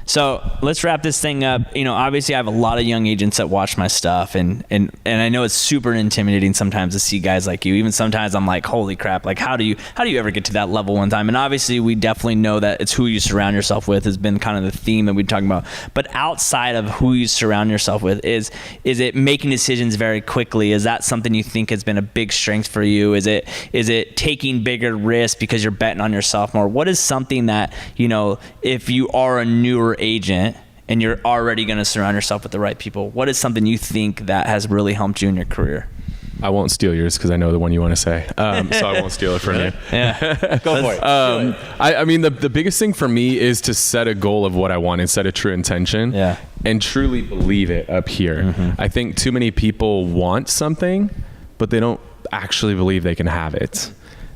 So let's wrap this thing up. Obviously I have a lot of young agents that watch my stuff, and I know it's super intimidating sometimes to see guys like you. Even sometimes I'm like, holy crap, like how do you ever get to that level one time? And obviously we definitely know that it's who you surround yourself with has been kind of the theme that we're talking about. But outside of who you surround yourself with, is it making decisions very quickly? Is that something you think has been a big strength for you? Is it taking bigger risks because you're betting on yourself more? What is something that, if you are a newer agent and you're already going to surround yourself with the right people, what is something you think that has really helped you in your career? I won't steal yours because I know the one you want to say. So I won't steal it from you. Yeah. Go for it. I mean, the biggest thing for me is to set a goal of what I want and set a true intention and truly believe it up here. Mm-hmm. I think too many people want something, but they don't actually believe they can have it.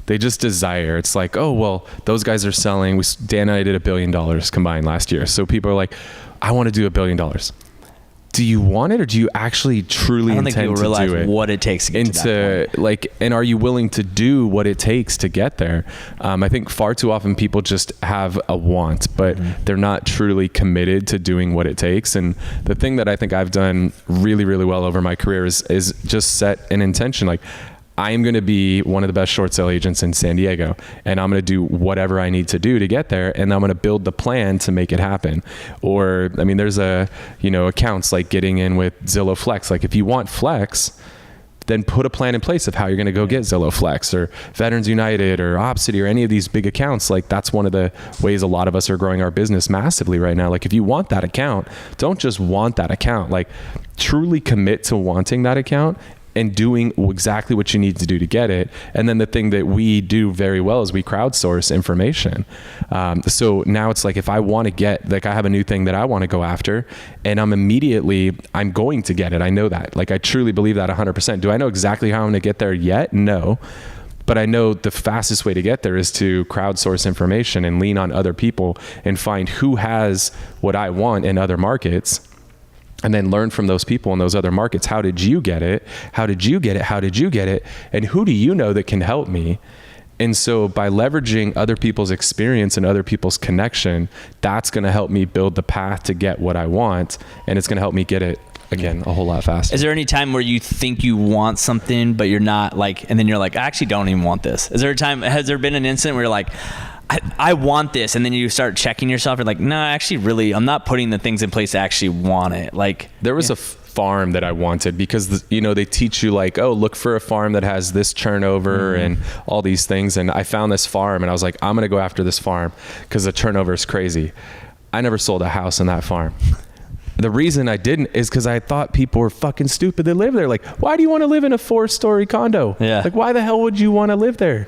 They just desire. It's like, oh, well, those guys are selling. Dan and I did $1 billion combined last year. So people are like, I want to do $1 billion. Do you want it, or do you actually truly intend to do it? I don't think people realize what it takes to get to that point. And are you willing to do what it takes to get there? I think far too often people just have a want, but they're not truly committed to doing what it takes. And the thing that I think I've done really, really well over my career is just set an intention. Like, I am going to be one of the best short sale agents in San Diego, and I'm going to do whatever I need to do to get there, and I'm going to build the plan to make it happen. Or, I mean, there's accounts like getting in with Zillow Flex. Like, if you want Flex, then put a plan in place of how you're going to go get Zillow Flex or Veterans United or Opcity or any of these big accounts. Like, that's one of the ways a lot of us are growing our business massively right now. Like, if you want that account, don't just want that account. Like, truly commit to wanting that account and doing exactly what you need to do to get it. And then the thing that we do very well is we crowdsource information. So now it's like, if I want to get, like, I have a new thing that I want to go after, and I'm going to get it. I know that. Like, I truly believe that 100%. Do I know exactly how I'm going to get there yet? No. But I know the fastest way to get there is to crowdsource information and lean on other people and find who has what I want in other markets, and then learn from those people in those other markets. How did you get it? How did you get it? How did you get it? And who do you know that can help me? And so by leveraging other people's experience and other people's connection, that's going to help me build the path to get what I want. And it's going to help me get it, again, a whole lot faster. Is there any time where you think you want something, but you're not, like, and then you're like, I actually don't even want this? Has there been an incident where you're like, I want this, and then you start checking yourself, you're like, no, actually, really, I'm not putting the things in place to actually want it? Like, there was a farm that I wanted because, they teach you, like, oh, look for a farm that has this turnover and all these things. And I found this farm, and I was like, I'm going to go after this farm because the turnover is crazy. I never sold a house on that farm. The reason I didn't is because I thought people were fucking stupid that live there. Like, why do you want to live in a 4-story condo? Yeah. Like, why the hell would you want to live there?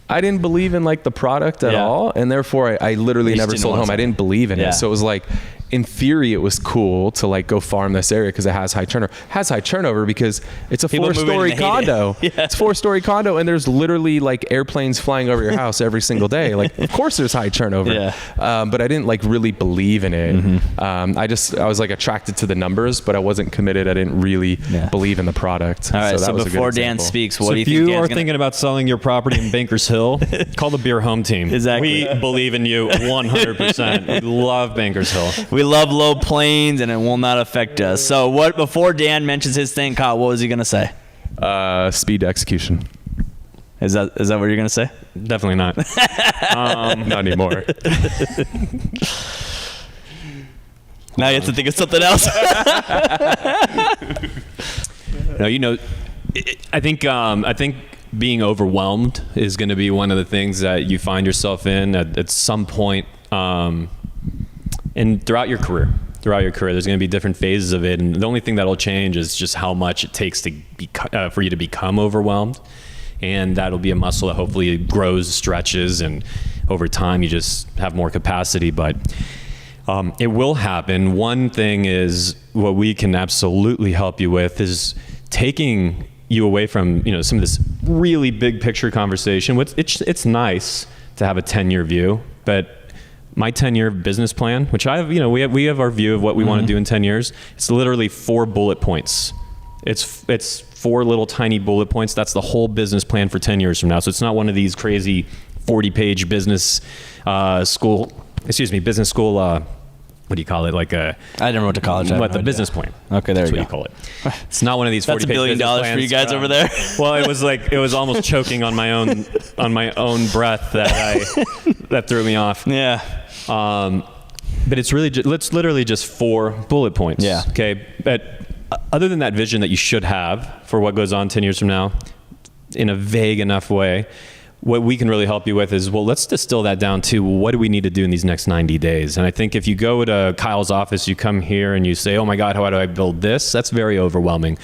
I didn't believe in, like, the product at all, and therefore I literally never sold home. I didn't believe in it. So it was like, in theory, it was cool to, like, go farm this area because it has high turnover. It has high turnover because it's a 4-story condo. It's 4-story condo, and there's literally, like, airplanes flying over your house every single day. Like, of course there's high turnover. But I didn't, like, really believe in it. I was, like, attracted to the numbers, but I wasn't committed. I didn't really believe in the product. All right, so before Dan speaks, what do you think? If you are thinking about selling your property in Bankers Hill, call the Beer Home Team. Exactly. We believe in you 100%. We love Bankers Hill. We love low planes, and it will not affect us. So before Dan mentions his thing, Kyle, what was he going to say? Speed to execution. Is that what you're going to say? Definitely not. Not anymore. Now you have to think of something else. No, I think being overwhelmed is going to be one of the things that you find yourself in at some point, and throughout your career, there's going to be different phases of it, and the only thing that'll change is just how much it takes to for you to become overwhelmed, and that'll be a muscle that hopefully grows, stretches, and over time you just have more capacity. But it will happen. One thing is what we can absolutely help you with is taking you away from some of this really big picture conversation. It's nice to have a 10-year view, but my 10-year business plan, which I have, we have our view of what we want to do in 10 years. It's literally 4 bullet points. It's 4 little tiny bullet points. That's the whole business plan for 10 years from now. So it's not one of these crazy 40-page business school what do you call it? Like a, I don't know what to call it. what the business plan. Okay, there That's you what go. you call it. It's not one of these 40 That's $1 billion for you guys over there. Well, it was almost choking on my own breath that threw me off. Yeah. But it's really it's literally just 4 bullet points. Yeah. Okay. But other than that vision that you should have for what goes on 10 years from now, in a vague enough way, what we can really help you with is, well, let's distill that down to what do we need to do in these next 90 days? And I think if you go to Kyle's office, you come here and you say, oh my God, how do I build this? That's very overwhelming.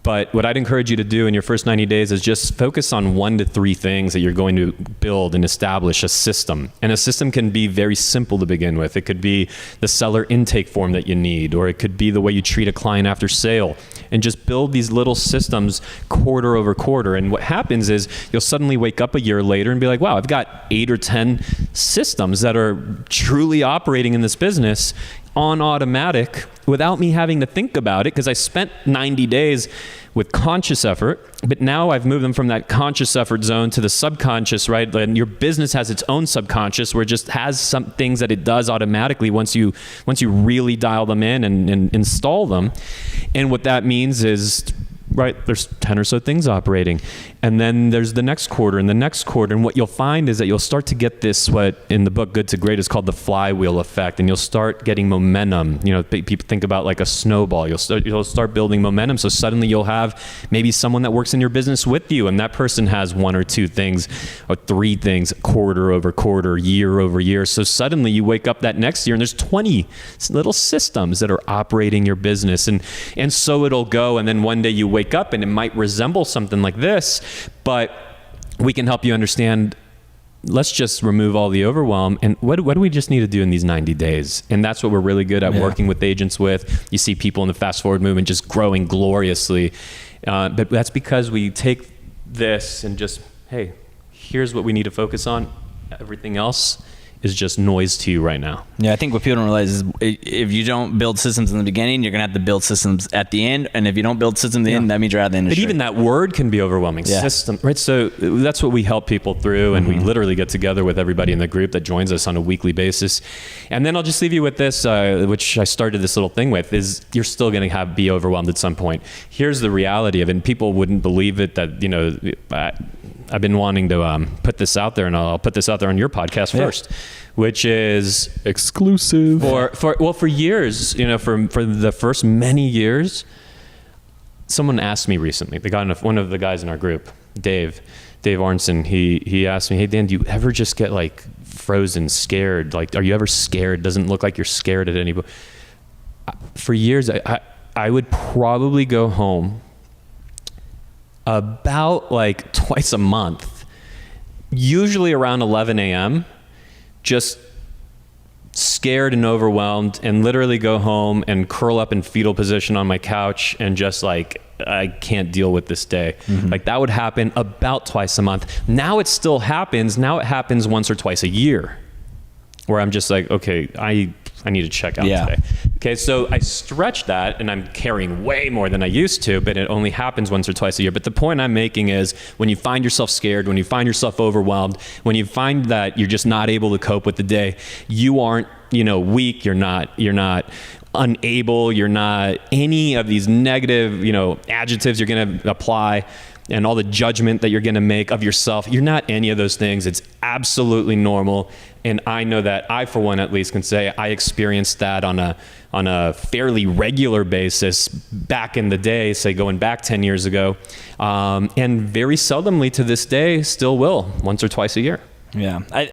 But what I'd encourage you to do in your first 90 days is just focus on 1 to 3 things that you're going to build and establish a system. And a system can be very simple to begin with. It could be the seller intake form that you need, or it could be the way you treat a client after sale. And just build these little systems quarter over quarter. And what happens is you'll suddenly wake up a year later and be like, wow, I've got 8 or 10 systems that are truly operating in this business on automatic without me having to think about it, because I spent 90 days with conscious effort, but now I've moved them from that conscious effort zone to the subconscious, right? And your business has its own subconscious where it just has some things that it does automatically once you really dial them in and install them. And what that means is, right, there's 10 or so things operating. And then there's the next quarter and the next quarter. And what you'll find is that you'll start to get this, what in the book Good to Great is called the flywheel effect. And you'll start getting momentum. You know, people think about like a snowball. You'll start building momentum. So suddenly you'll have maybe someone that works in your business with you, and that person has 1 or 2 things or 3 things quarter over quarter, year over year. So suddenly you wake up that next year and there's 20 little systems that are operating your business. And so it'll go. And then one day you wake up and it might resemble something like this, but we can help you understand, let's just remove all the overwhelm. And what do we just need to do in these 90 days? And that's what we're really good at working with agents with. You see people in the fast forward movement just growing gloriously. But that's because we take this and just, hey, here's what we need to focus on. Everything else is just noise to you right now. Yeah, I think what people don't realize is if you don't build systems in the beginning, you're going to have to build systems at the end. And if you don't build systems at the end, that means you're out of the industry. But even that word can be overwhelming. Yeah. System, right? So that's what we help people through. And we literally get together with everybody in the group that joins us on a weekly basis. And then I'll just leave you with this, which I started this little thing with, is you're still going to be overwhelmed at some point. Here's the reality of it. And people wouldn't believe it that, you know, I've been wanting to put this out there, and I'll put this out there on your podcast first, which is exclusive for years, you know, for the first many years. Someone asked me recently, one of the guys in our group, Dave Arnson, he asked me, hey Dan, do you ever just get like frozen, scared? Like, are you ever scared? Doesn't look like you're scared at anybody. For years, I would probably go home about like twice a month, usually around 11 a.m., just scared and overwhelmed, and literally go home and curl up in fetal position on my couch and just like, I can't deal with this day. Like that would happen about twice a month. Now it still happens. Now it happens once or twice a year where I'm just like, okay, I need to check out today. Okay, so I stretch that, and I'm carrying way more than I used to, but it only happens once or twice a year. But the point I'm making is, when you find yourself scared, when you find yourself overwhelmed, when you find that you're just not able to cope with the day, you aren't, you know, weak, you're not unable, you're not any of these negative, you know, adjectives you're going to apply, and all the judgment that you're going to make of yourself. You're not any of those things. It's absolutely normal. And I know that I, for one, at least can say I experienced that on a fairly regular basis back in the day, say going back 10 years ago. And very seldomly to this day, still will, once or twice a year. Yeah.